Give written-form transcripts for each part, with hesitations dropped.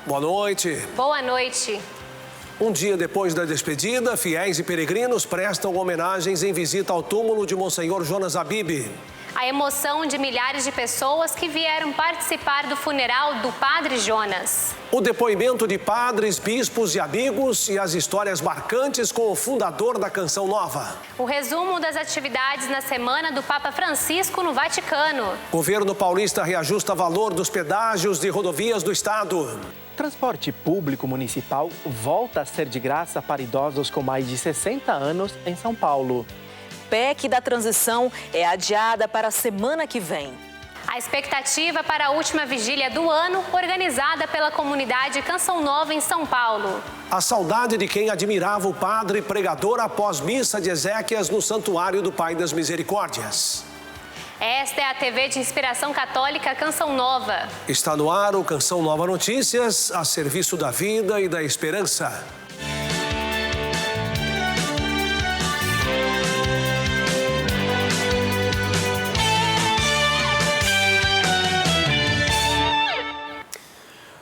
Boa noite. Boa noite. Um dia depois da despedida, fiéis e peregrinos prestam homenagens em visita ao túmulo de Monsenhor Jonas Habib. A emoção de milhares de pessoas que vieram participar do funeral do Padre Jonas. O depoimento de padres, bispos e amigos e as histórias marcantes com o fundador da Canção Nova. O resumo das atividades na semana do Papa Francisco no Vaticano. Governo paulista reajusta valor dos pedágios de rodovias do estado. Transporte público municipal volta a ser de graça para idosos com mais de 60 anos em São Paulo. PEC da transição é adiada para a semana que vem. A expectativa para a última vigília do ano, organizada pela comunidade Canção Nova em São Paulo. A saudade de quem admirava o padre pregador após missa de Ezequias no Santuário do Pai das Misericórdias. Esta é a TV de inspiração católica Canção Nova. Está no ar o Canção Nova Notícias, a serviço da vida e da esperança.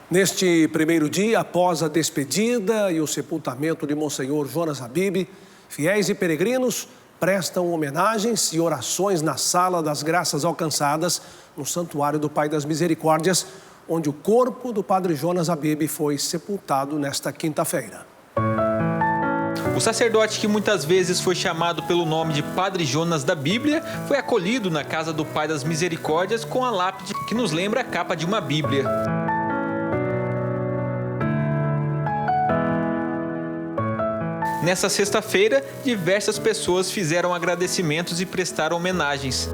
Neste primeiro dia, após a despedida e o sepultamento de Monsenhor Jonas Habib, fiéis e peregrinos prestam homenagens e orações na Sala das Graças Alcançadas, no Santuário do Pai das Misericórdias, onde o corpo do Padre Jonas Habib foi sepultado nesta quinta-feira. O sacerdote, que muitas vezes foi chamado pelo nome de Padre Jonas da Bíblia, foi acolhido na casa do Pai das Misericórdias com a lápide que nos lembra a capa de uma Bíblia. Nessa sexta-feira, diversas pessoas fizeram agradecimentos e prestaram homenagens.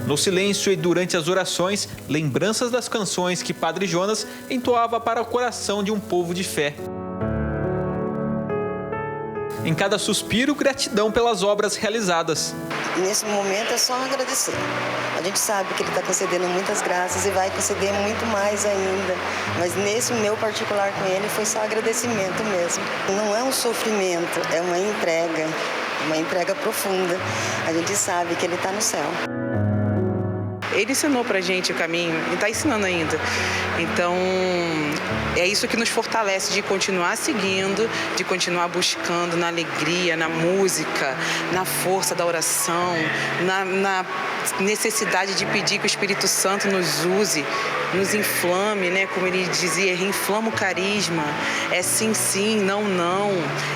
No silêncio e durante as orações, lembranças das canções que Padre Jonas entoava para o coração de um povo de fé. Em cada suspiro, gratidão pelas obras realizadas. Nesse momento é só agradecer. A gente sabe que ele está concedendo muitas graças e vai conceder muito mais ainda. Mas nesse meu particular com ele foi só agradecimento mesmo. Não é um sofrimento, é uma entrega profunda. A gente sabe que ele está no céu. Ele ensinou pra gente o caminho e está ensinando ainda. Então, é isso que nos fortalece de continuar seguindo, de continuar buscando na alegria, na música, na força da oração, na necessidade de pedir que o Espírito Santo nos use, nos inflame, né? Como ele dizia, reinflama o carisma, é sim, sim, não, não,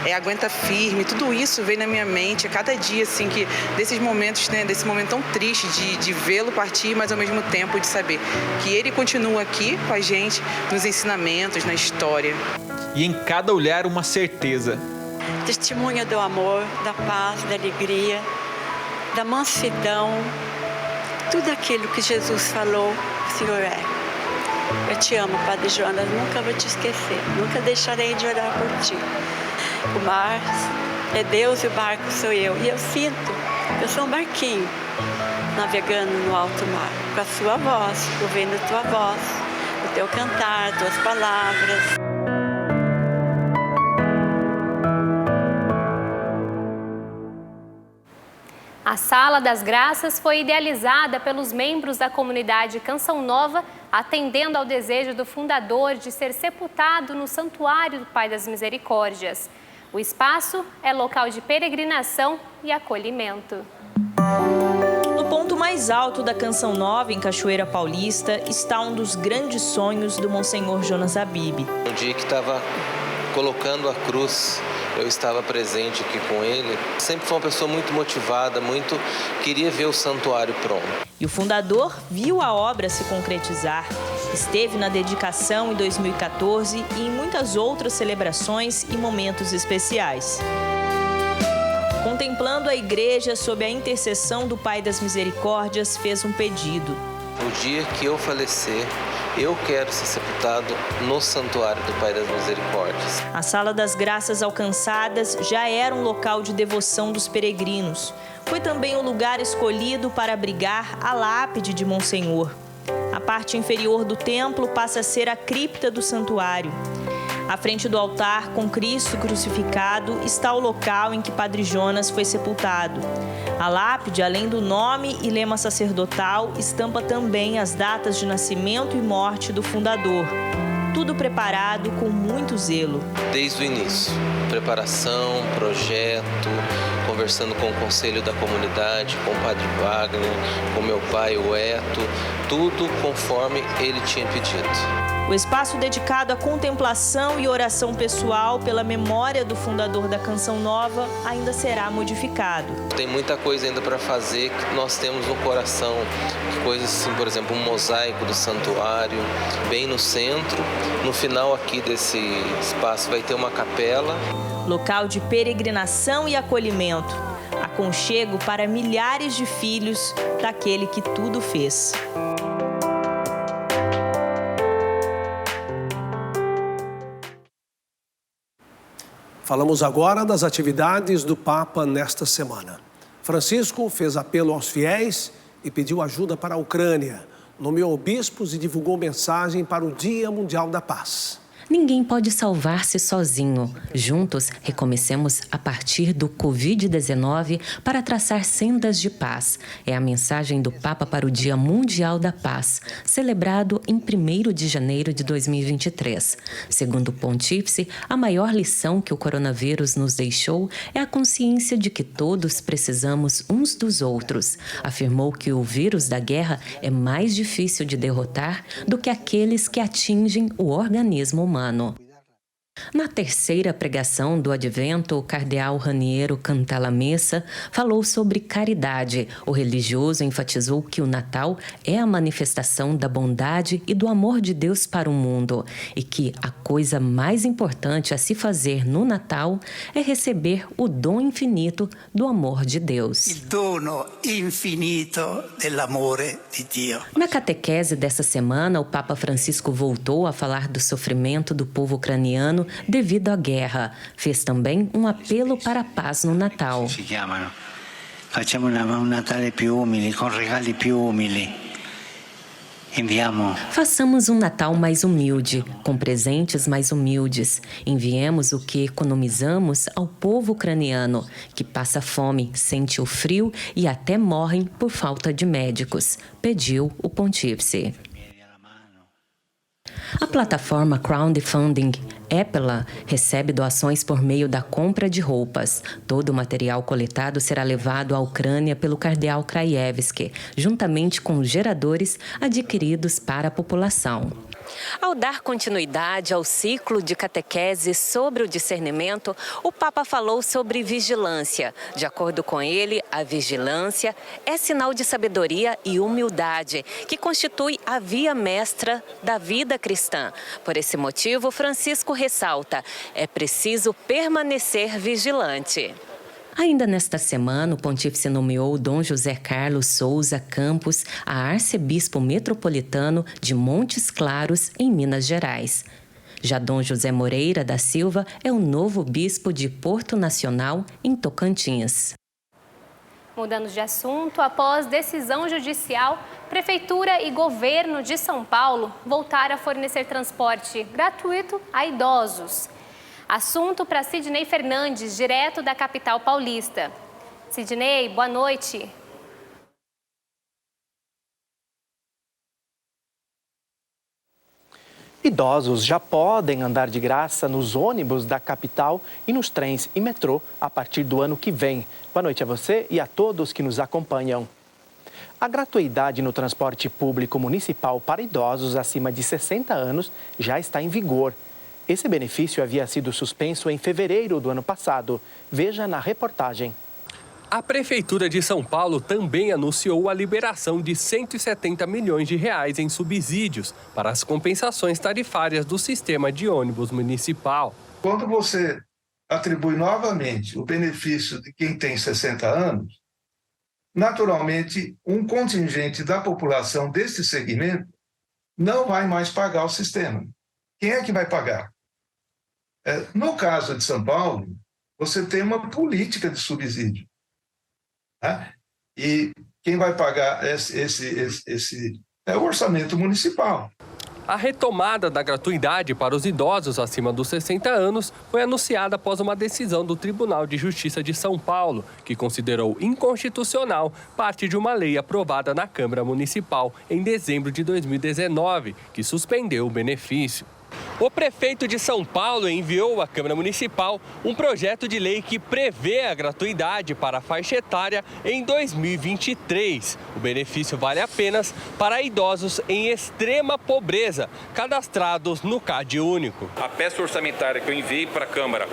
é aguenta firme. Tudo isso vem na minha mente a cada dia, assim, que desses momentos, né? Desse momento tão triste de vê-lo partir, mas ao mesmo tempo de saber que ele continua aqui com a gente nos ensinamentos, na história. E em cada olhar uma certeza. Testemunha do amor, da paz, da alegria, da mansidão, tudo aquilo que Jesus falou, o Senhor é. Eu te amo, Padre Jonas, nunca vou te esquecer, nunca deixarei de orar por ti. O mar é Deus e o barco sou eu. E eu sinto, eu sou um barquinho navegando no alto mar, com a sua voz, ouvindo a tua voz, o teu cantar, tuas palavras. A Sala das Graças foi idealizada pelos membros da comunidade Canção Nova, atendendo ao desejo do fundador de ser sepultado no Santuário do Pai das Misericórdias. O espaço é local de peregrinação e acolhimento. No ponto mais alto da Canção Nova, em Cachoeira Paulista, está um dos grandes sonhos do Monsenhor Jonas Habib. No dia que estava colocando a cruz, eu estava presente aqui com ele. Sempre foi uma pessoa muito motivada, queria ver o santuário pronto. E o fundador viu a obra se concretizar. Esteve na dedicação em 2014 e em muitas outras celebrações e momentos especiais. Contemplando a igreja sob a intercessão do Pai das Misericórdias, fez um pedido. No dia que eu falecer, eu quero ser sepultado no Santuário do Pai das Misericórdias. A Sala das Graças Alcançadas já era um local de devoção dos peregrinos. Foi também o lugar escolhido para abrigar a lápide de Monsenhor. A parte inferior do templo passa a ser a cripta do santuário. À frente do altar, com Cristo crucificado, está o local em que Padre Jonas foi sepultado. A lápide, além do nome e lema sacerdotal, estampa também as datas de nascimento e morte do fundador. Tudo preparado com muito zelo. Desde o início, preparação, projeto, conversando com o conselho da comunidade, com o Padre Wagner, com meu pai, o Eto, tudo conforme ele tinha pedido. O espaço dedicado à contemplação e oração pessoal pela memória do fundador da Canção Nova ainda será modificado. Tem muita coisa ainda para fazer que nós temos no coração, coisas assim, por exemplo, um mosaico do santuário, bem no centro. No final aqui desse espaço vai ter uma capela. Local de peregrinação e acolhimento. Aconchego para milhares de filhos daquele que tudo fez. Falamos agora das atividades do Papa nesta semana. Francisco fez apelo aos fiéis e pediu ajuda para a Ucrânia. Nomeou bispos e divulgou mensagem para o Dia Mundial da Paz. Ninguém pode salvar-se sozinho. Juntos, recomecemos a partir do Covid-19 para traçar sendas de paz. É a mensagem do Papa para o Dia Mundial da Paz, celebrado em 1º de janeiro de 2023. Segundo o Pontífice, a maior lição que o coronavírus nos deixou é a consciência de que todos precisamos uns dos outros. Afirmou que o vírus da guerra é mais difícil de derrotar do que aqueles que atingem o organismo humano. Na terceira pregação do Advento, o cardeal Raniero Cantalamessa falou sobre caridade. O religioso enfatizou que o Natal é a manifestação da bondade e do amor de Deus para o mundo e que a coisa mais importante a se fazer no Natal é receber o dom infinito do amor de Deus. Il dono infinito dell'amore di Dio. Na catequese dessa semana, o Papa Francisco voltou a falar do sofrimento do povo ucraniano devido à guerra. Fez também um apelo para a paz no Natal. Facciamo un Natale più umile, con regali più umili. Façamos um Natal mais humilde, com presentes mais humildes. Enviemos o que economizamos ao povo ucraniano, que passa fome, sente o frio e até morrem por falta de médicos, pediu o Pontífice. A plataforma crowdfunding Epela recebe doações por meio da compra de roupas. Todo o material coletado será levado à Ucrânia pelo cardeal Krajewski, juntamente com geradores adquiridos para a população. Ao dar continuidade ao ciclo de catequese sobre o discernimento, o Papa falou sobre vigilância. De acordo com ele, a vigilância é sinal de sabedoria e humildade, que constitui a via mestra da vida cristã. Por esse motivo, Francisco ressalta: é preciso permanecer vigilante. Ainda nesta semana, o Pontífice nomeou Dom José Carlos Souza Campos a arcebispo metropolitano de Montes Claros, em Minas Gerais. Já Dom José Moreira da Silva é o novo bispo de Porto Nacional, em Tocantins. Mudando de assunto, após decisão judicial, Prefeitura e Governo de São Paulo voltaram a fornecer transporte gratuito a idosos. Assunto para Sidney Fernandes, direto da capital paulista. Sidney, boa noite. Idosos já podem andar de graça nos ônibus da capital e nos trens e metrô a partir do ano que vem. Boa noite a você e a todos que nos acompanham. A gratuidade no transporte público municipal para idosos acima de 60 anos já está em vigor. Esse benefício havia sido suspenso em fevereiro do ano passado. Veja na reportagem. A Prefeitura de São Paulo também anunciou a liberação de 170 milhões de reais em subsídios para as compensações tarifárias do sistema de ônibus municipal. Quando você atribui novamente o benefício de quem tem 60 anos, naturalmente, um contingente da população desse segmento não vai mais pagar o sistema. Quem é que vai pagar? No caso de São Paulo, você tem uma política de subsídio. Né? E quem vai pagar esse é o orçamento municipal. A retomada da gratuidade para os idosos acima dos 60 anos foi anunciada após uma decisão do Tribunal de Justiça de São Paulo, que considerou inconstitucional parte de uma lei aprovada na Câmara Municipal em dezembro de 2019, que suspendeu o benefício. O prefeito de São Paulo enviou à Câmara Municipal um projeto de lei que prevê a gratuidade para a faixa etária em 2023. O benefício vale apenas para idosos em extrema pobreza, cadastrados no CAD único. A peça orçamentária que eu enviei para a Câmara,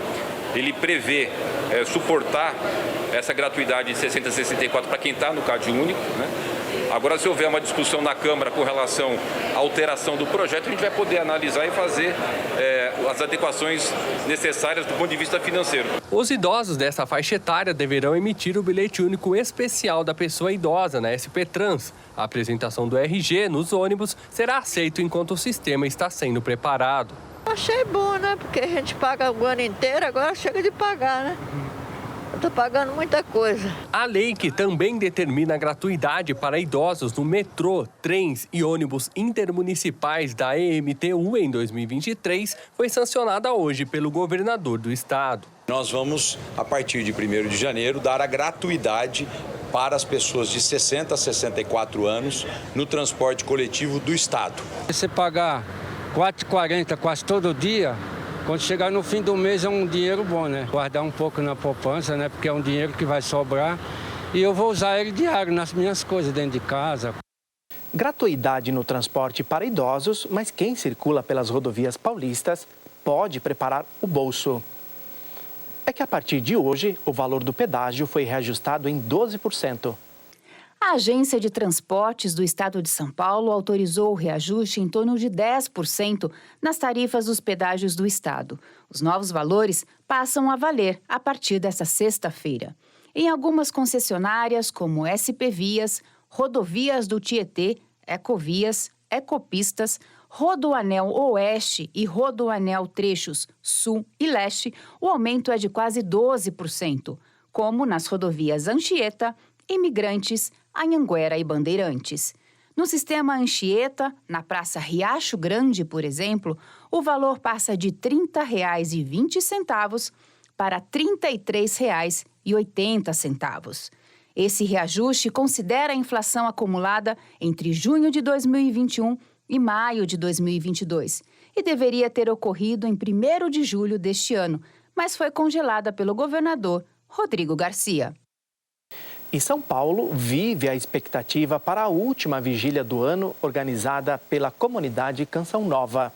ele prevê suportar essa gratuidade de 60 a 64 para quem está no CAD único, né? Agora, se houver uma discussão na Câmara com relação à alteração do projeto, a gente vai poder analisar e fazer as adequações necessárias do ponto de vista financeiro. Os idosos dessa faixa etária deverão emitir o bilhete único especial da pessoa idosa na SP Trans. A apresentação do RG nos ônibus será aceito enquanto o sistema está sendo preparado. Achei bom, né? Porque a gente paga o ano inteiro, agora chega de pagar, né? Estou pagando muita coisa. A lei que também determina a gratuidade para idosos no metrô, trens e ônibus intermunicipais da EMTU em 2023 foi sancionada hoje pelo governador do estado. Nós vamos, a partir de 1º de janeiro, dar a gratuidade para as pessoas de 60 a 64 anos no transporte coletivo do estado. Você pagar R$ 4,40 quase todo dia, quando chegar no fim do mês é um dinheiro bom, né? Guardar um pouco na poupança, né? Porque é um dinheiro que vai sobrar e eu vou usar ele diário nas minhas coisas dentro de casa. Gratuidade no transporte para idosos, mas quem circula pelas rodovias paulistas pode preparar o bolso. É que a partir de hoje, o valor do pedágio foi reajustado em 12%. A Agência de Transportes do Estado de São Paulo autorizou o reajuste em torno de 10% nas tarifas dos pedágios do Estado. Os novos valores passam a valer a partir desta sexta-feira. Em algumas concessionárias, como SP Vias, Rodovias do Tietê, Ecovias, Ecopistas, Rodoanel Oeste e Rodoanel Trechos Sul e Leste, o aumento é de quase 12%, como nas rodovias Anchieta, Imigrantes, Anhanguera e Bandeirantes. No sistema Anchieta, na Praça Riacho Grande, por exemplo, o valor passa de R$ 30,20 para R$ 33,80. Esse reajuste considera a inflação acumulada entre junho de 2021 e maio de 2022 e deveria ter ocorrido em 1º de julho deste ano, mas foi congelada pelo governador Rodrigo Garcia. E São Paulo vive a expectativa para a última vigília do ano organizada pela comunidade Canção Nova.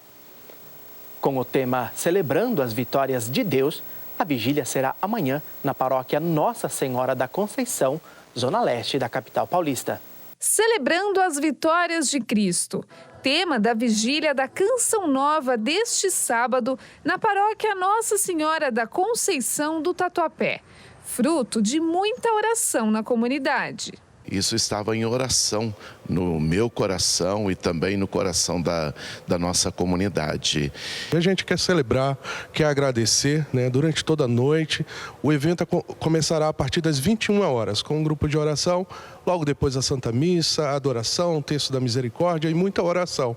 Com o tema Celebrando as Vitórias de Deus, a vigília será amanhã na paróquia Nossa Senhora da Conceição, zona leste da capital paulista. Celebrando as Vitórias de Cristo, tema da vigília da Canção Nova deste sábado na paróquia Nossa Senhora da Conceição do Tatuapé. Fruto de muita oração na comunidade. Isso estava em oração no meu coração e também no coração da nossa comunidade. A gente quer celebrar, quer agradecer, né? Durante toda a noite. O evento começará a partir das 21 horas, com um grupo de oração, logo depois a Santa Missa, a adoração, o texto da misericórdia e muita oração.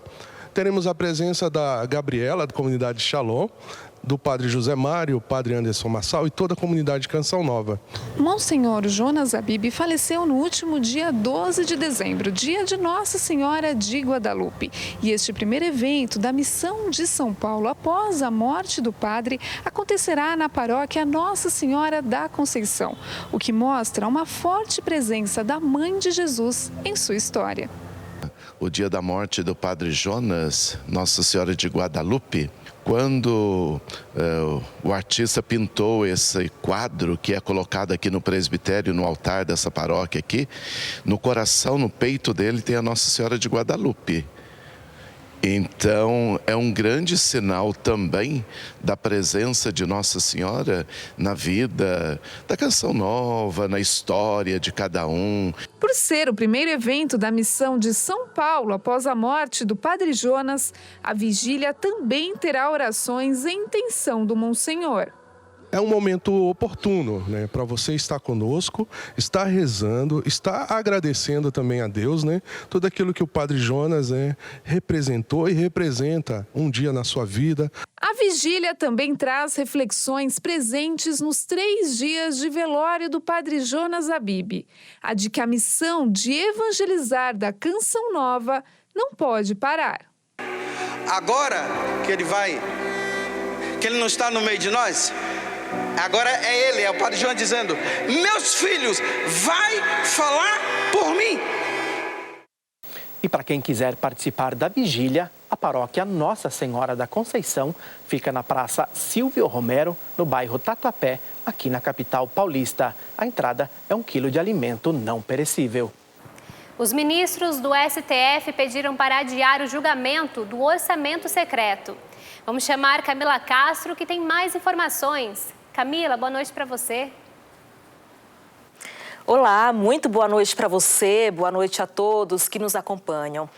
Teremos a presença da Gabriela, da comunidade Shalom, do padre José Mário, o padre Anderson Massal e toda a comunidade Canção Nova. Monsenhor Jonas Abib faleceu no último dia 12 de dezembro, dia de Nossa Senhora de Guadalupe. E este primeiro evento da Missão de São Paulo, após a morte do padre, acontecerá na paróquia Nossa Senhora da Conceição, o que mostra uma forte presença da Mãe de Jesus em sua história. O dia da morte do padre Jonas, Nossa Senhora de Guadalupe, quando o artista pintou esse quadro que é colocado aqui no presbitério, no altar dessa paróquia aqui, no coração, no peito dele tem a Nossa Senhora de Guadalupe. Então, é um grande sinal também da presença de Nossa Senhora na vida da Canção Nova, na história de cada um. Por ser o primeiro evento da Missão de São Paulo após a morte do Padre Jonas, a vigília também terá orações em intenção do Monsenhor. é um momento oportuno, né, para você estar conosco, estar rezando, estar agradecendo também a Deus, né, tudo aquilo que o Padre Jonas, né, representou e representa um dia na sua vida. A vigília também traz reflexões presentes nos 3 dias de velório do Padre Jonas Habib. A de que a missão de evangelizar da Canção Nova não pode parar. Agora que ele não está no meio de nós, agora é o Padre Jonas dizendo: meus filhos, vai falar por mim. E para quem quiser participar da vigília, a paróquia Nossa Senhora da Conceição fica na Praça Silvio Romero, no bairro Tatuapé, aqui na capital paulista. A entrada é 1 quilo de alimento não perecível. Os ministros do STF pediram para adiar o julgamento do orçamento secreto. Vamos chamar Camila Castro, que tem mais informações. Camila, boa noite para você. Olá, muito boa noite para você, boa noite a todos que nos acompanham.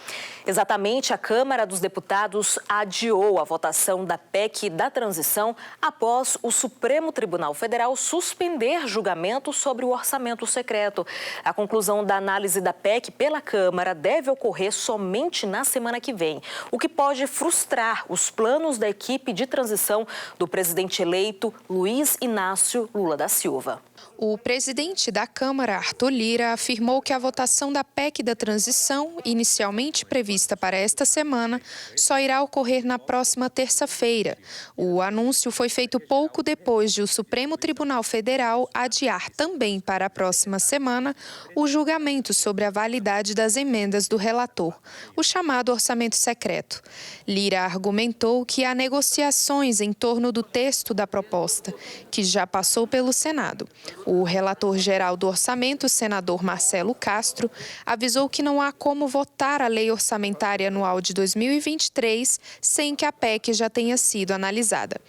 Exatamente, a Câmara dos Deputados adiou a votação da PEC da transição após o Supremo Tribunal Federal suspender julgamento sobre o orçamento secreto. A conclusão da análise da PEC pela Câmara deve ocorrer somente na semana que vem, o que pode frustrar os planos da equipe de transição do presidente eleito Luiz Inácio Lula da Silva. O presidente da Câmara, Arthur Lira, afirmou que a votação da PEC da transição, inicialmente prevista para esta semana, só irá ocorrer na próxima terça-feira. O anúncio foi feito pouco depois de o Supremo Tribunal Federal adiar também para a próxima semana o julgamento sobre a validade das emendas do relator, o chamado orçamento secreto. Lira argumentou que há negociações em torno do texto da proposta, que já passou pelo Senado. O relator-geral do orçamento, o senador Marcelo Castro, avisou que não há como votar a lei orçamentária anual de 2023 sem que a PEC já tenha sido analisada.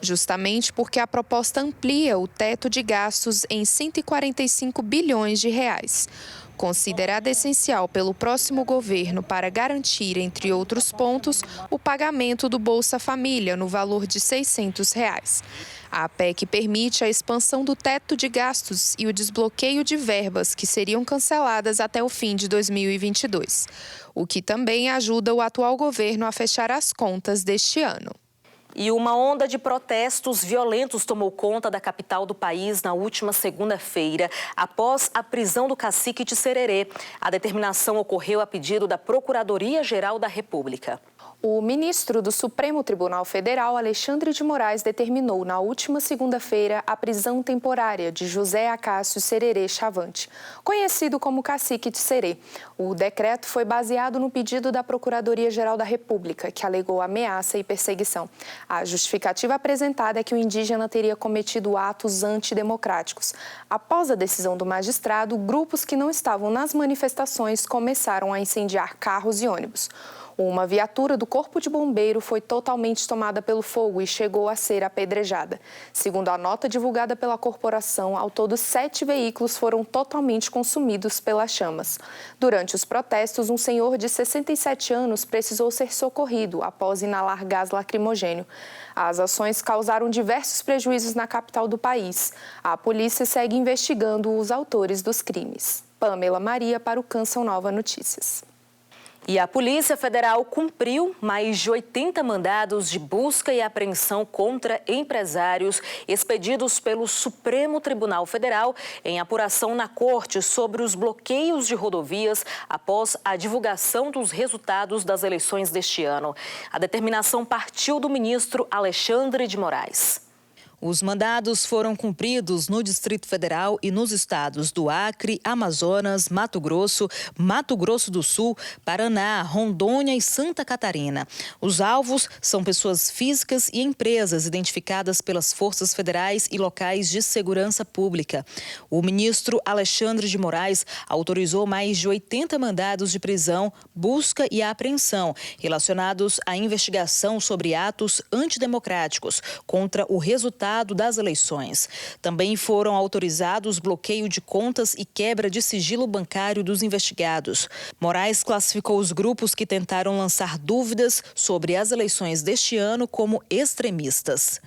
Justamente porque a proposta amplia o teto de gastos em 145 bilhões de reais. Considerada essencial pelo próximo governo para garantir, entre outros pontos, o pagamento do Bolsa Família no valor de R$ 600. A PEC permite a expansão do teto de gastos e o desbloqueio de verbas que seriam canceladas até o fim de 2022, o que também ajuda o atual governo a fechar as contas deste ano. E uma onda de protestos violentos tomou conta da capital do país na última segunda-feira, após a prisão do cacique de Sererê. A determinação ocorreu a pedido da Procuradoria-Geral da República. O ministro do Supremo Tribunal Federal, Alexandre de Moraes, determinou na última segunda-feira a prisão temporária de José Acácio Sererê Chavante, conhecido como Cacique de Serê. O decreto foi baseado no pedido da Procuradoria-Geral da República, que alegou ameaça e perseguição. A justificativa apresentada é que o indígena teria cometido atos antidemocráticos. Após a decisão do magistrado, grupos que não estavam nas manifestações começaram a incendiar carros e ônibus. Uma viatura do Corpo de Bombeiro foi totalmente tomada pelo fogo e chegou a ser apedrejada. Segundo a nota divulgada pela corporação, ao todo 7 veículos foram totalmente consumidos pelas chamas. Durante os protestos, um senhor de 67 anos precisou ser socorrido após inalar gás lacrimogênio. As ações causaram diversos prejuízos na capital do país. A polícia segue investigando os autores dos crimes. Pamela Maria para o Canção Nova Notícias. E a Polícia Federal cumpriu mais de 80 mandados de busca e apreensão contra empresários expedidos pelo Supremo Tribunal Federal em apuração na Corte sobre os bloqueios de rodovias após a divulgação dos resultados das eleições deste ano. A determinação partiu do ministro Alexandre de Moraes. Os mandados foram cumpridos no Distrito Federal e nos estados do Acre, Amazonas, Mato Grosso do Sul, Paraná, Rondônia e Santa Catarina. Os alvos são pessoas físicas e empresas identificadas pelas forças federais e locais de segurança pública. O ministro Alexandre de Moraes autorizou mais de 80 mandados de prisão, busca e apreensão relacionados à investigação sobre atos antidemocráticos contra o resultado das eleições. Também foram autorizados bloqueio de contas e quebra de sigilo bancário dos investigados. Moraes classificou os grupos que tentaram lançar dúvidas sobre as eleições deste ano como extremistas.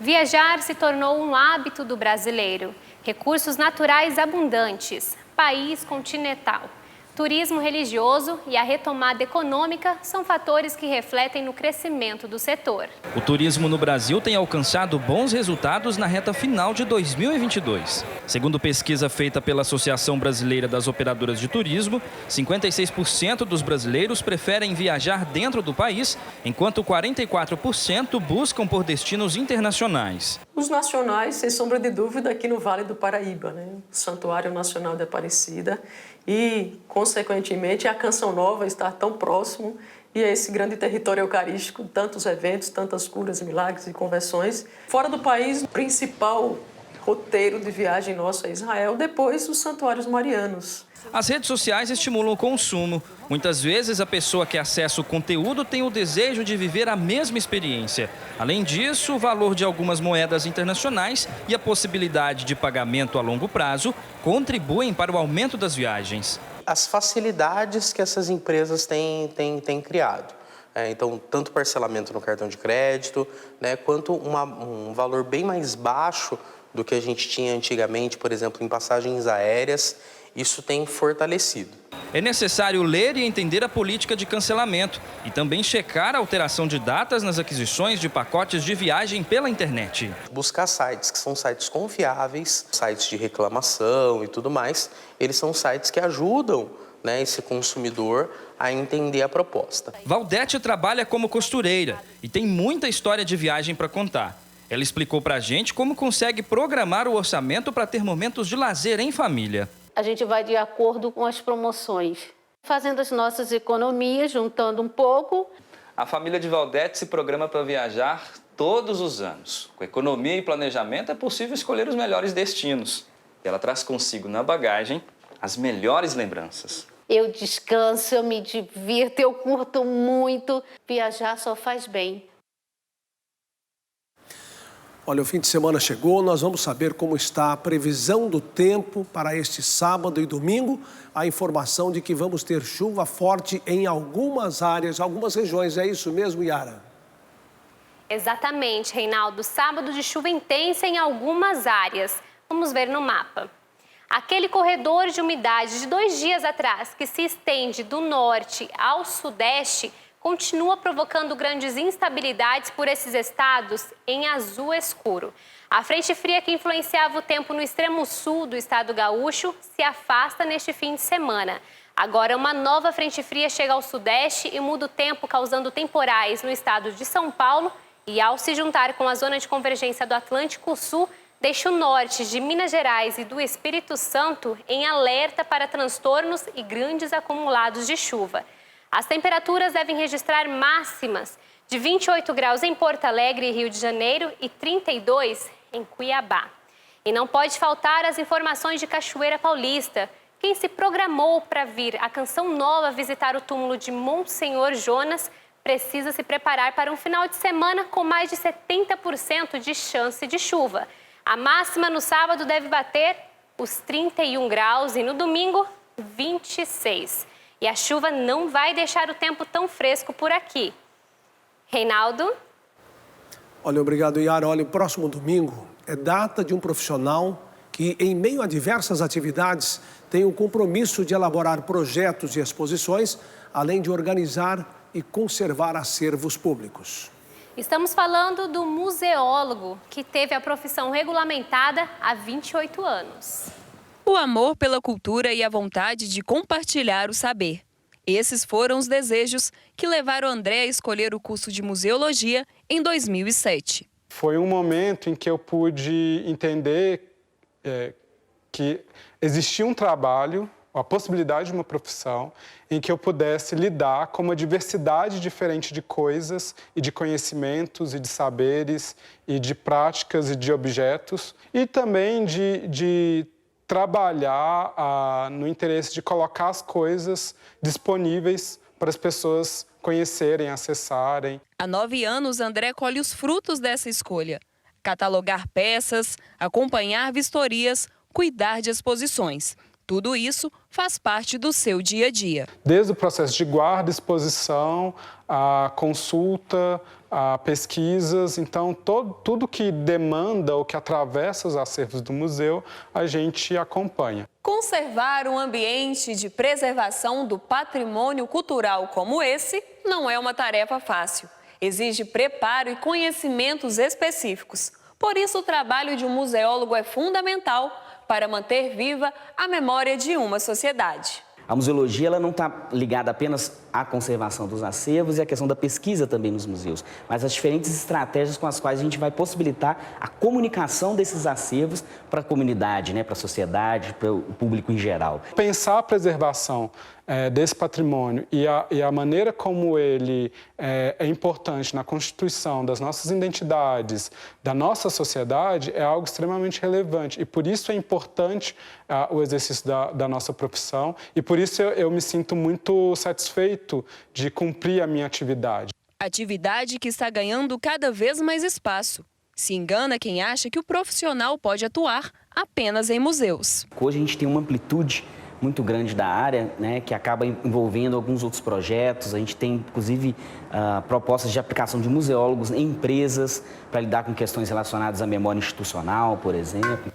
Viajar se tornou um hábito do brasileiro. Recursos naturais abundantes, país continental, turismo religioso e a retomada econômica são fatores que refletem no crescimento do setor. O turismo no Brasil tem alcançado bons resultados na reta final de 2022. Segundo pesquisa feita pela Associação Brasileira das Operadoras de Turismo, 56% dos brasileiros preferem viajar dentro do país, enquanto 44% buscam por destinos internacionais. Os nacionais, sem sombra de dúvida, aqui no Vale do Paraíba, né? Santuário Nacional de Aparecida e, consequentemente, a Canção Nova estar tão próximo e a esse grande território eucarístico, tantos eventos, tantas curas, milagres e conversões. Fora do país, o principal roteiro de viagem nosso é Israel, depois os santuários marianos. As redes sociais estimulam o consumo. Muitas vezes a pessoa que acessa o conteúdo tem o desejo de viver a mesma experiência. Além disso, o valor de algumas moedas internacionais e a possibilidade de pagamento a longo prazo contribuem para o aumento das viagens. As facilidades que essas empresas têm criado. Então, tanto parcelamento no cartão de crédito, né, quanto um valor bem mais baixo do que a gente tinha antigamente, por exemplo, em passagens aéreas. Isso tem fortalecido. É necessário ler e entender a política de cancelamento e também checar a alteração de datas nas aquisições de pacotes de viagem pela internet. Buscar sites que são sites confiáveis, sites de reclamação e tudo mais. Eles são sites que ajudam, né, esse consumidor a entender a proposta. Valdete trabalha como costureira e tem muita história de viagem para contar. Ela explicou para a gente como consegue programar o orçamento para ter momentos de lazer em família. A gente vai de acordo com as promoções, fazendo as nossas economias, juntando um pouco. A família de Valdete se programa para viajar todos os anos. Com economia e planejamento é possível escolher os melhores destinos. E ela traz consigo na bagagem as melhores lembranças. Eu descanso, eu me divirto, eu curto muito. Viajar só faz bem. Olha, o fim de semana chegou, nós vamos saber como está a previsão do tempo para este sábado e domingo. A informação de que vamos ter chuva forte em algumas áreas, algumas regiões. É isso mesmo, Yara? Exatamente, Reinaldo. Sábado de chuva intensa em algumas áreas. Vamos ver no mapa. Aquele corredor de umidade de 2 dias atrás, que se estende do norte ao sudeste, continua provocando grandes instabilidades por esses estados em azul escuro. A frente fria que influenciava o tempo no extremo sul do estado gaúcho se afasta neste fim de semana. Agora, uma nova frente fria chega ao sudeste e muda o tempo, causando temporais no estado de São Paulo e, ao se juntar com a zona de convergência do Atlântico Sul, deixa o norte de Minas Gerais e do Espírito Santo em alerta para transtornos e grandes acumulados de chuva. As temperaturas devem registrar máximas de 28 graus em Porto Alegre e Rio de Janeiro e 32 em Cuiabá. E não pode faltar as informações de Cachoeira Paulista. Quem se programou para vir a Canção Nova visitar o túmulo de Monsenhor Jonas precisa se preparar para um final de semana com mais de 70% de chance de chuva. A máxima no sábado deve bater os 31 graus e no domingo, 26. E a chuva não vai deixar o tempo tão fresco por aqui. Reinaldo? Olha, obrigado, Yara. Olha, o próximo domingo é data de um profissional que, em meio a diversas atividades, tem o compromisso de elaborar projetos e exposições, além de organizar e conservar acervos públicos. Estamos falando do museólogo, que teve a profissão regulamentada há 28 anos. O amor pela cultura e a vontade de compartilhar o saber. Esses foram os desejos que levaram André a escolher o curso de museologia em 2007. Foi um momento em que eu pude entender que existia um trabalho, a possibilidade de uma profissão, em que eu pudesse lidar com uma diversidade diferente de coisas e de conhecimentos e de saberes e de práticas e de objetos, e também de trabalhar no interesse de colocar as coisas disponíveis para as pessoas conhecerem, acessarem. Há 9 anos, André colhe os frutos dessa escolha. Catalogar peças, acompanhar vistorias, cuidar de exposições. Tudo isso faz parte do seu dia a dia. Desde o processo de guarda, exposição, a consulta, a pesquisas, então tudo que demanda ou que atravessa os acervos do museu, a gente acompanha. Conservar um ambiente de preservação do patrimônio cultural como esse não é uma tarefa fácil. Exige preparo e conhecimentos específicos. Por isso, o trabalho de um museólogo é fundamental para manter viva a memória de uma sociedade. A museologia ela não está ligada apenas à conservação dos acervos e à questão da pesquisa também nos museus, mas as diferentes estratégias com as quais a gente vai possibilitar a comunicação desses acervos para a comunidade, para a sociedade, para o público em geral. Pensar a preservação desse patrimônio e a maneira como ele é importante na constituição das nossas identidades, da nossa sociedade, é algo extremamente relevante. E por isso é importante o exercício da nossa profissão e por isso eu me sinto muito satisfeito de cumprir a minha atividade. Atividade que está ganhando cada vez mais espaço. Se engana quem acha que o profissional pode atuar apenas em museus. Hoje a gente tem uma amplitude muito grande da área, que acaba envolvendo alguns outros projetos. A gente tem, inclusive, propostas de aplicação de museólogos em empresas para lidar com questões relacionadas à memória institucional, por exemplo.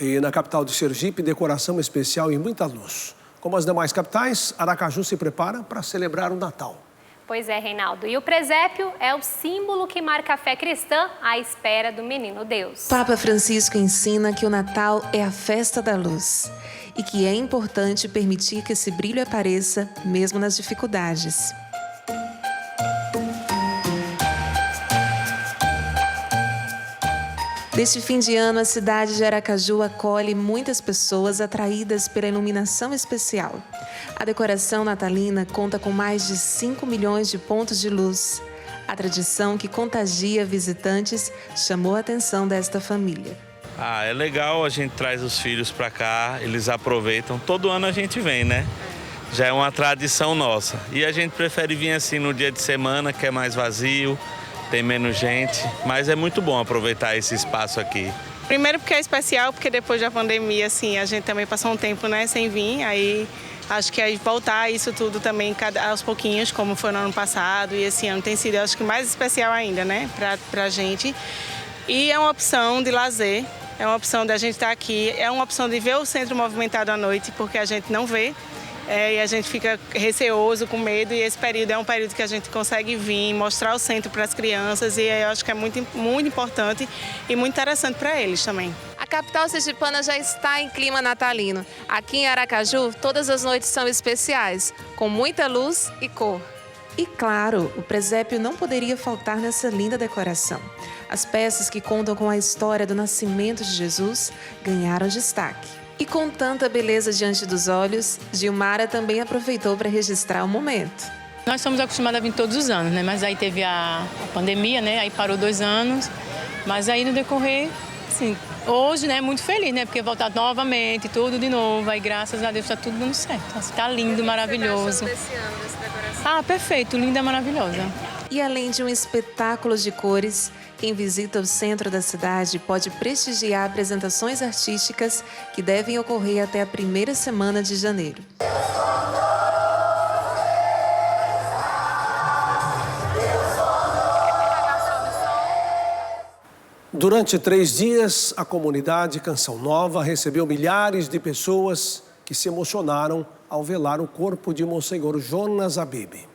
E na capital de Sergipe, decoração especial e muita luz. Como as demais capitais, Aracaju se prepara para celebrar o Natal. Pois é, Reinaldo. E o presépio é o símbolo que marca a fé cristã à espera do menino Deus. Papa Francisco ensina que o Natal é a festa da luz e que é importante permitir que esse brilho apareça mesmo nas dificuldades. Neste fim de ano, a cidade de Aracaju acolhe muitas pessoas atraídas pela iluminação especial. A decoração natalina conta com mais de 5 milhões de pontos de luz. A tradição que contagia visitantes chamou a atenção desta família. É legal, a gente traz os filhos para cá, eles aproveitam. Todo ano a gente vem, né? Já é uma tradição nossa. E a gente prefere vir assim no dia de semana, que é mais vazio, tem menos gente, mas é muito bom aproveitar esse espaço aqui. Primeiro porque é especial, porque depois da pandemia, assim, a gente também passou um tempo, sem vir, aí acho que voltar isso tudo também aos pouquinhos, como foi no ano passado, e esse ano tem sido, acho que mais especial ainda, pra gente. E é uma opção de lazer, é uma opção da gente estar aqui, é uma opção de ver o centro movimentado à noite, porque a gente não vê. E a gente fica receoso, com medo, e esse período é um período que a gente consegue vir, mostrar o centro para as crianças, e eu acho que é muito, muito importante e muito interessante para eles também. A capital sergipana já está em clima natalino. Aqui em Aracaju, todas as noites são especiais, com muita luz e cor. E claro, o presépio não poderia faltar nessa linda decoração. As peças que contam com a história do nascimento de Jesus ganharam destaque. E com tanta beleza diante dos olhos, Gilmara também aproveitou para registrar o momento. Nós somos acostumados a vir todos os anos, mas aí teve a pandemia, aí parou 2 anos. Mas aí no decorrer, assim, hoje, muito feliz, porque voltar novamente, tudo de novo. Aí graças a Deus está tudo dando certo. Está lindo, maravilhoso. O que você tá achando desse ano, dessa decoração? Perfeito, linda, maravilhosa. E além de um espetáculo de cores, quem visita o centro da cidade pode prestigiar apresentações artísticas que devem ocorrer até a primeira semana de janeiro. Durante 3 dias, a comunidade Canção Nova recebeu milhares de pessoas que se emocionaram ao velar o corpo de Monsenhor Jonas Abib.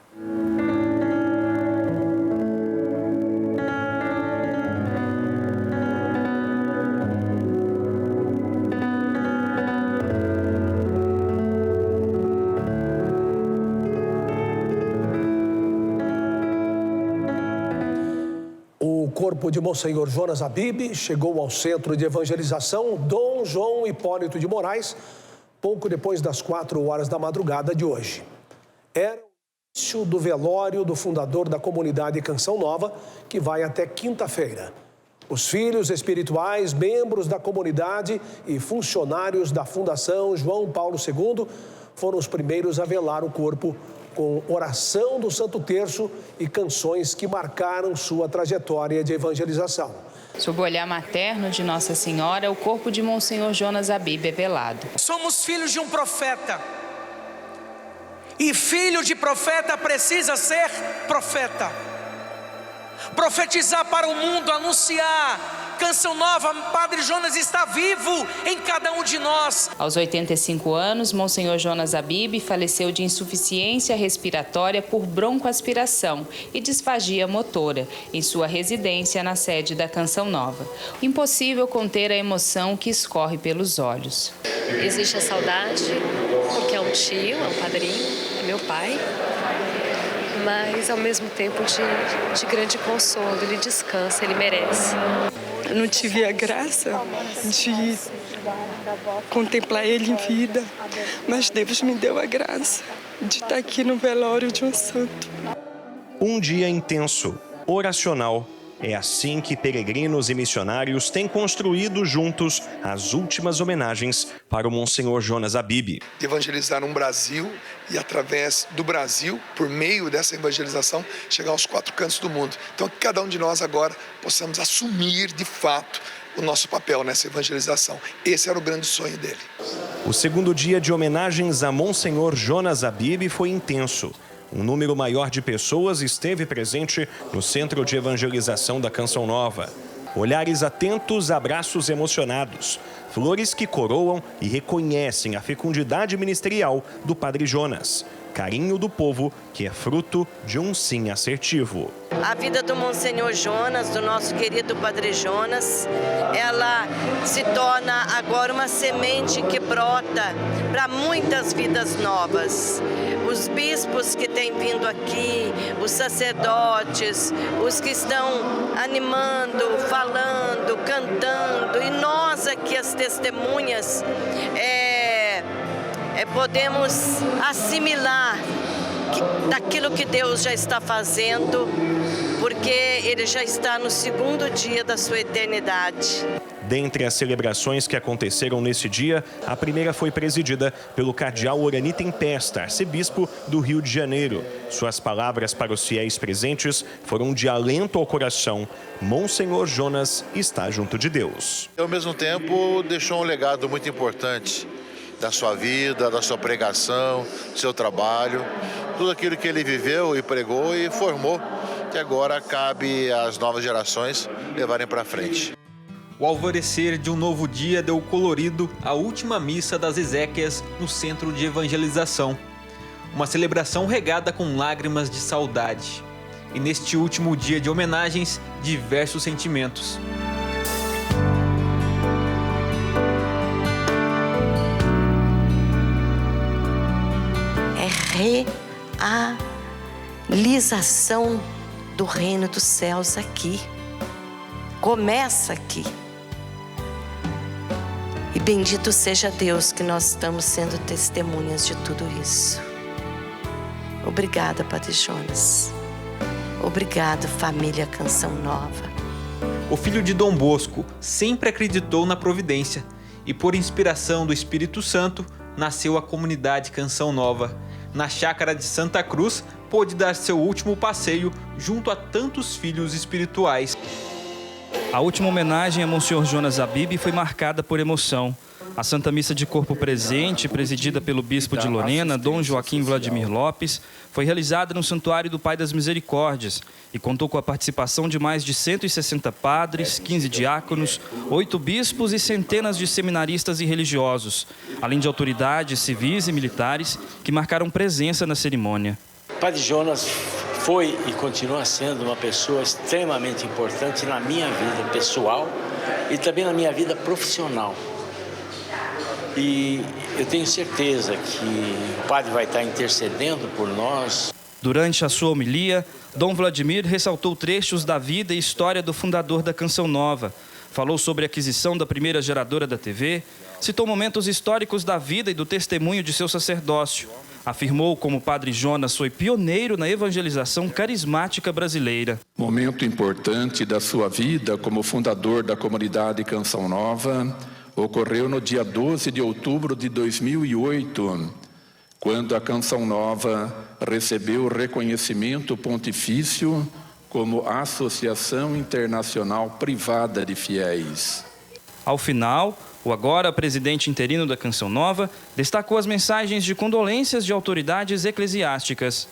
O corpo de Monsenhor Jonas Abib chegou ao Centro de Evangelização Dom João Hipólito de Moraes pouco depois das 4 horas da madrugada de hoje. Era o início do velório do fundador da comunidade Canção Nova, que vai até quinta-feira. Os filhos espirituais, membros da comunidade e funcionários da Fundação João Paulo II foram os primeiros a velar o corpo com oração do Santo Terço e canções que marcaram sua trajetória de evangelização. Sob o olhar materno de Nossa Senhora, o corpo de Monsenhor Jonas Abib é velado. Somos filhos de um profeta. E filho de profeta precisa ser profeta. Profetizar para o mundo, anunciar. Canção Nova, Padre Jonas está vivo em cada um de nós. Aos 85 anos, Monsenhor Jonas Abib faleceu de insuficiência respiratória por broncoaspiração e disfagia motora em sua residência na sede da Canção Nova. Impossível conter a emoção que escorre pelos olhos. Existe a saudade, porque é um tio, é um padrinho, é meu pai. Mas ao mesmo tempo de grande consolo, ele descansa, ele merece. Eu não tive a graça de contemplar ele em vida, mas Deus me deu a graça de estar aqui no velório de um santo. Um dia intenso, oracional. É assim que peregrinos e missionários têm construído juntos as últimas homenagens para o Monsenhor Jonas Abib. Evangelizar um Brasil e, através do Brasil, por meio dessa evangelização, chegar aos 4 cantos do mundo. Então, que cada um de nós agora possamos assumir, de fato, o nosso papel nessa evangelização. Esse era o grande sonho dele. O segundo dia de homenagens a Monsenhor Jonas Abib foi intenso. Um número maior de pessoas esteve presente no Centro de Evangelização da Canção Nova. Olhares atentos, abraços emocionados, flores que coroam e reconhecem a fecundidade ministerial do Padre Jonas. Carinho do povo que é fruto de um sim assertivo. A vida do Monsenhor Jonas, do nosso querido Padre Jonas, ela se torna agora uma semente que brota para muitas vidas novas. Os bispos que têm vindo aqui, os sacerdotes, os que estão animando, falando, cantando, e nós aqui as testemunhas, podemos assimilar daquilo que Deus já está fazendo, porque Ele já está no segundo dia da sua eternidade. Dentre as celebrações que aconteceram nesse dia, a primeira foi presidida pelo cardeal Orani Tempesta, arcebispo do Rio de Janeiro. Suas palavras para os fiéis presentes foram de alento ao coração. Monsenhor Jonas está junto de Deus. Ao mesmo tempo, deixou um legado muito importante da sua vida, da sua pregação, do seu trabalho, tudo aquilo que ele viveu e pregou e formou, que agora cabe às novas gerações levarem para frente. O alvorecer de um novo dia deu colorido à última missa das Ezequias no Centro de Evangelização. Uma celebração regada com lágrimas de saudade. E neste último dia de homenagens, diversos sentimentos. Realização do reino dos céus aqui. Começa aqui. E bendito seja Deus que nós estamos sendo testemunhas de tudo isso. Obrigada, Padre Jonas. Obrigado, família Canção Nova. O filho de Dom Bosco sempre acreditou na providência e, por inspiração do Espírito Santo, nasceu a comunidade Canção Nova. Na chácara de Santa Cruz, pôde dar seu último passeio junto a tantos filhos espirituais. A última homenagem a Monsenhor Jonas Abib foi marcada por emoção. A Santa Missa de Corpo Presente, presidida pelo bispo de Lorena, Dom Joaquim Vladimir Lopes, foi realizada no Santuário do Pai das Misericórdias e contou com a participação de mais de 160 padres, 15 diáconos, 8 bispos e centenas de seminaristas e religiosos, além de autoridades civis e militares que marcaram presença na cerimônia. Padre Jonas foi e continua sendo uma pessoa extremamente importante na minha vida pessoal e também na minha vida profissional. E eu tenho certeza que o Padre vai estar intercedendo por nós. Durante a sua homilia, Dom Vladimir ressaltou trechos da vida e história do fundador da Canção Nova. Falou sobre a aquisição da primeira geradora da TV, citou momentos históricos da vida e do testemunho de seu sacerdócio. Afirmou como o Padre Jonas foi pioneiro na evangelização carismática brasileira. Momento importante da sua vida como fundador da comunidade Canção Nova ocorreu no dia 12 de outubro de 2008, quando a Canção Nova recebeu o reconhecimento pontifício como Associação Internacional Privada de Fiéis. Ao final, o agora presidente interino da Canção Nova destacou as mensagens de condolências de autoridades eclesiásticas.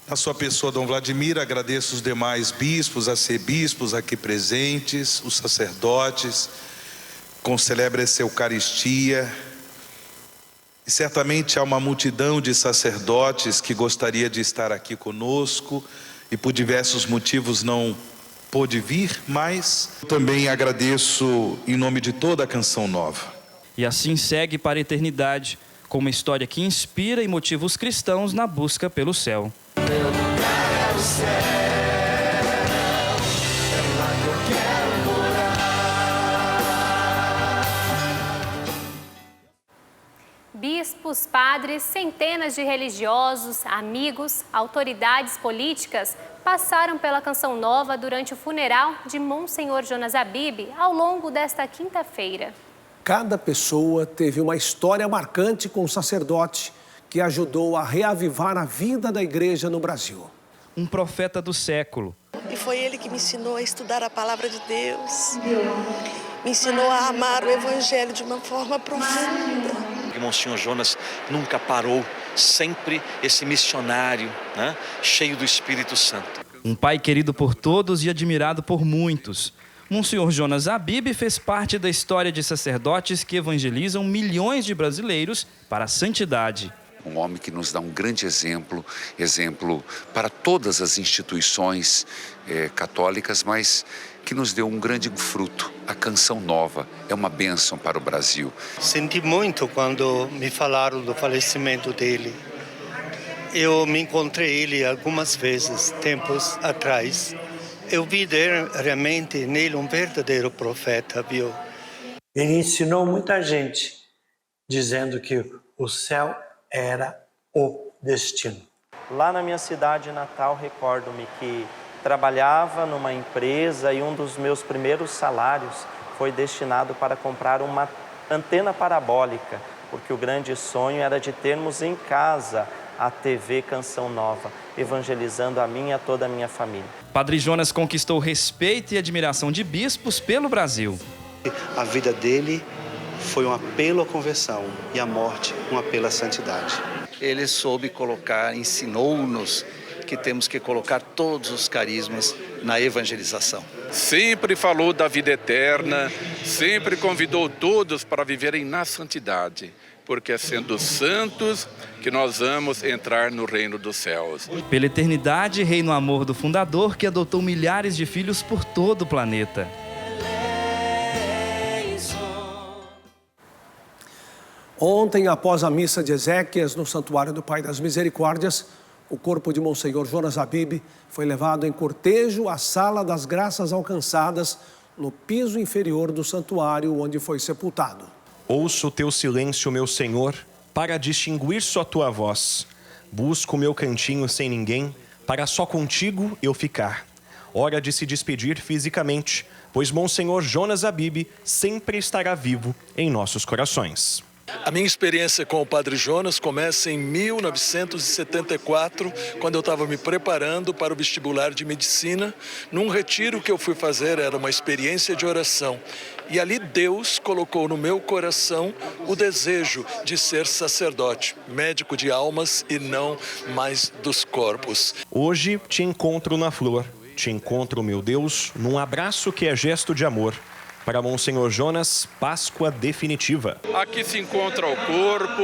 Na sua pessoa, Dom Vladimir, agradeço os demais bispos, arcebispos aqui presentes, os sacerdotes, concelebre essa Eucaristia. E certamente há uma multidão de sacerdotes que gostaria de estar aqui conosco e por diversos motivos não pôde vir, mas também agradeço em nome de toda a Canção Nova. E assim segue para a eternidade, com uma história que inspira e motiva os cristãos na busca pelo céu. Meu lugar é o céu, é lá que eu quero morar. Bispos, padres, centenas de religiosos, amigos, autoridades políticas passaram pela Canção Nova durante o funeral de Monsenhor Jonas Habib ao longo desta quinta-feira. Cada pessoa teve uma história marcante com o sacerdote que ajudou a reavivar a vida da igreja no Brasil. Um profeta do século. E foi ele que me ensinou a estudar a palavra de Deus, me ensinou a amar o Evangelho de uma forma profunda. O Monsenhor Jonas nunca parou, sempre esse missionário, né, cheio do Espírito Santo. Um pai querido por todos e admirado por muitos. Monsenhor Jonas Habib fez parte da história de sacerdotes que evangelizam milhões de brasileiros para a santidade. Um homem que nos dá um grande exemplo para todas as instituições católicas, mas que nos deu um grande fruto. A Canção Nova é uma bênção para o Brasil. Senti muito quando me falaram do falecimento dele. Eu me encontrei ele algumas vezes, tempos atrás. Eu vi realmente nele um verdadeiro profeta, viu? Ele ensinou muita gente, dizendo que o céu era o destino. Lá na minha cidade natal, recordo-me que trabalhava numa empresa e um dos meus primeiros salários foi destinado para comprar uma antena parabólica, porque o grande sonho era de termos em casa a TV Canção Nova, evangelizando a mim e a toda a minha família. Padre Jonas conquistou respeito e admiração de bispos pelo Brasil. A vida dele foi um apelo à conversão e a morte um apelo à santidade. Ele soube colocar, ensinou-nos que temos que colocar todos os carismas na evangelização. Sempre falou da vida eterna, sempre convidou todos para viverem na santidade, porque é sendo santos que nós vamos entrar no reino dos céus. Pela eternidade, reina o amor do fundador que adotou milhares de filhos por todo o planeta. Ontem, após a missa de Ezequias no Santuário do Pai das Misericórdias, o corpo de Monsenhor Jonas Habib foi levado em cortejo à Sala das Graças Alcançadas, no piso inferior do santuário onde foi sepultado. Ouço o teu silêncio, meu Senhor, para distinguir só tua voz. Busco o meu cantinho sem ninguém, para só contigo eu ficar. Hora de se despedir fisicamente, pois Monsenhor Jonas Habib sempre estará vivo em nossos corações. A minha experiência com o Padre Jonas começa em 1974, quando eu estava me preparando para o vestibular de medicina. Num retiro que eu fui fazer, era uma experiência de oração. E ali Deus colocou no meu coração o desejo de ser sacerdote, médico de almas e não mais dos corpos. Hoje te encontro na flor, te encontro, meu Deus, num abraço que é gesto de amor. Para Monsenhor Jonas, Páscoa definitiva. Aqui se encontra o corpo,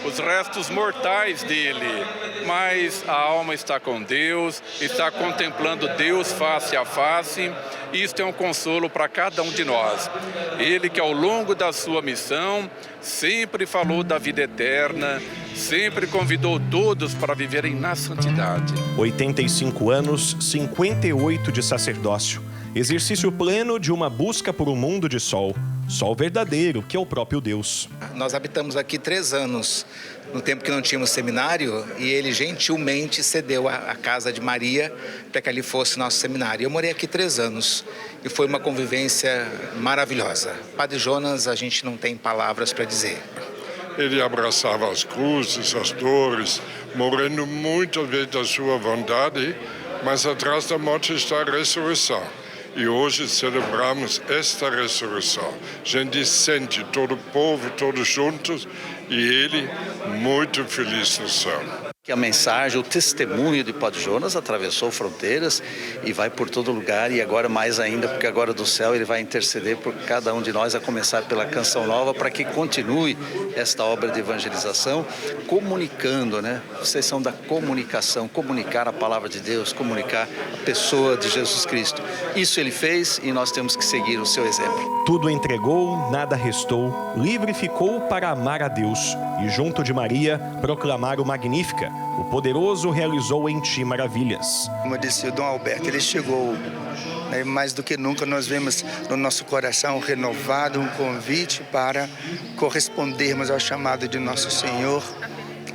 os restos mortais dele, mas a alma está com Deus, está contemplando Deus face a face. Isto é um consolo para cada um de nós. Ele que ao longo da sua missão sempre falou da vida eterna, sempre convidou todos para viverem na santidade. 85 anos, 58 de sacerdócio. Exercício pleno de uma busca por um mundo de sol. Sol verdadeiro, que é o próprio Deus. Nós habitamos aqui 3 anos, no tempo que não tínhamos seminário, e ele gentilmente cedeu a casa de Maria para que ali fosse nosso seminário. Eu morei aqui 3 anos e foi uma convivência maravilhosa. Padre Jonas, a gente não tem palavras para dizer. ele abraçava as cruzes, as dores, morrendo muitas vezes da sua vontade, mas atrás da morte está a ressurreição. E hoje celebramos esta ressurreição. A gente sente todo o povo, todos juntos, e ele muito feliz no céu. Que a mensagem, o testemunho de Padre Jonas atravessou fronteiras e vai por todo lugar, e agora mais ainda, porque agora do céu ele vai interceder por cada um de nós, a começar pela Canção Nova, para que continue esta obra de evangelização, comunicando, né? Vocês são da comunicação, comunicar a palavra de Deus, comunicar a pessoa de Jesus Cristo. Isso ele fez e nós temos que seguir o seu exemplo. Tudo entregou, nada restou, livre ficou para amar a Deus e junto de Maria proclamar o Magnífica. O poderoso realizou em ti maravilhas. Como disse o Dom Alberto, ele chegou, né, mais do que nunca nós vemos no nosso coração renovado um convite para correspondermos ao chamado de nosso Senhor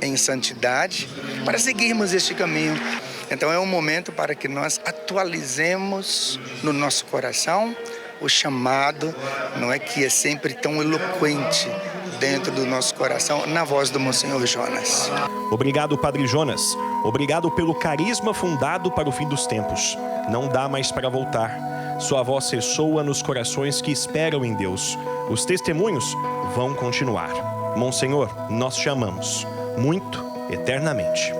em santidade, para seguirmos este caminho. Então é um momento para que nós atualizemos no nosso coração o chamado, não é, que é sempre tão eloquente dentro do nosso coração, na voz do Monsenhor Jonas. Obrigado, Padre Jonas. Obrigado pelo carisma fundado para o fim dos tempos. Não dá mais para voltar. Sua voz ressoa nos corações que esperam em Deus. Os testemunhos vão continuar. Monsenhor, nós te amamos. Muito, eternamente.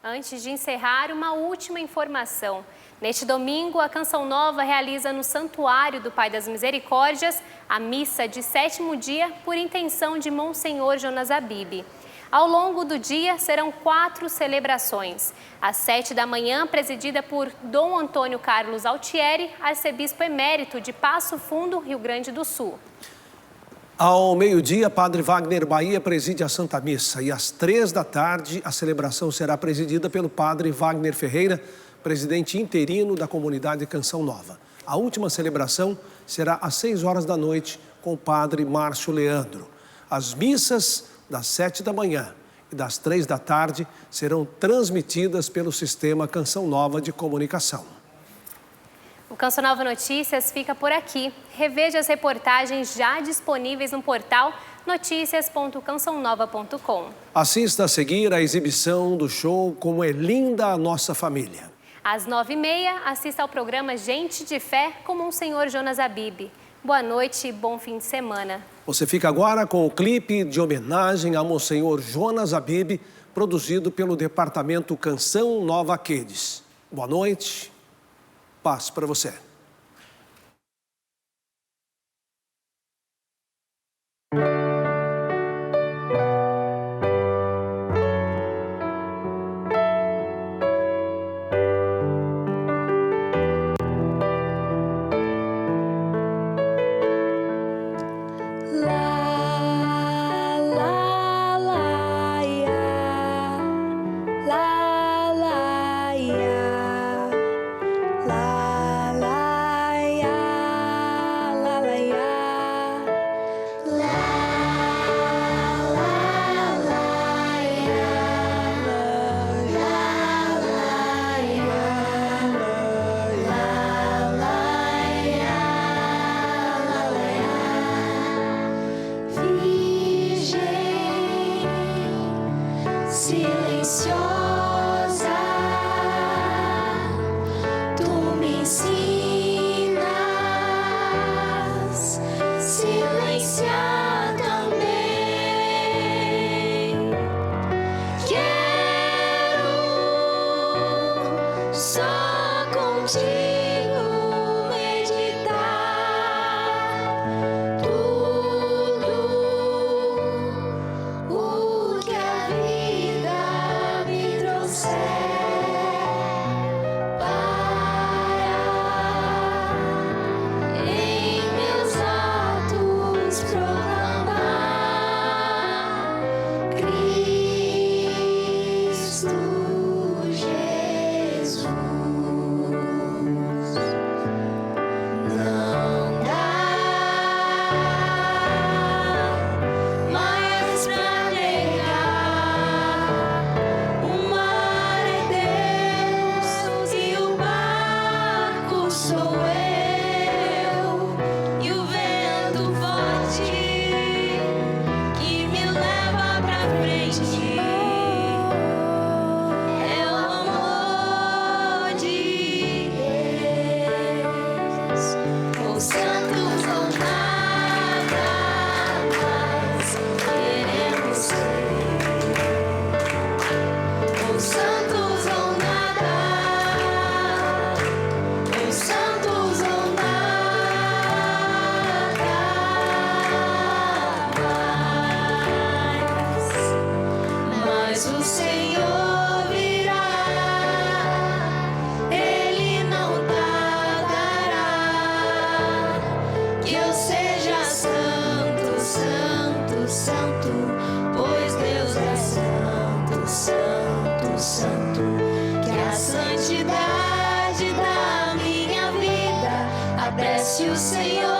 Antes de encerrar, uma última informação. Neste domingo, a Canção Nova realiza no Santuário do Pai das Misericórdias a missa de 7º dia por intenção de Monsenhor Jonas Habib. Ao longo do dia, serão 4 celebrações. Às 7 da manhã, presidida por Dom Antônio Carlos Altieri, arcebispo emérito de Passo Fundo, Rio Grande do Sul. Ao meio-dia, Padre Wagner Bahia preside a Santa Missa e às 3 da tarde a celebração será presidida pelo Padre Wagner Ferreira, presidente interino da comunidade Canção Nova. A última celebração será às 6 horas da noite com o Padre Márcio Leandro. As missas das 7 da manhã e das 3 da tarde serão transmitidas pelo sistema Canção Nova de comunicação. O Canção Nova Notícias fica por aqui. Reveja as reportagens já disponíveis no portal noticias.cançãonova.com. Assista a seguir a exibição do show Como é Linda a Nossa Família. Às 9h30, assista ao programa Gente de Fé com Monsenhor Jonas Habib. Boa noite e bom fim de semana. Você fica agora com o clipe de homenagem a Monsenhor Jonas Habib, produzido pelo Departamento Canção Nova Quedes. Boa noite. Paz para você. Jesus. o Senhor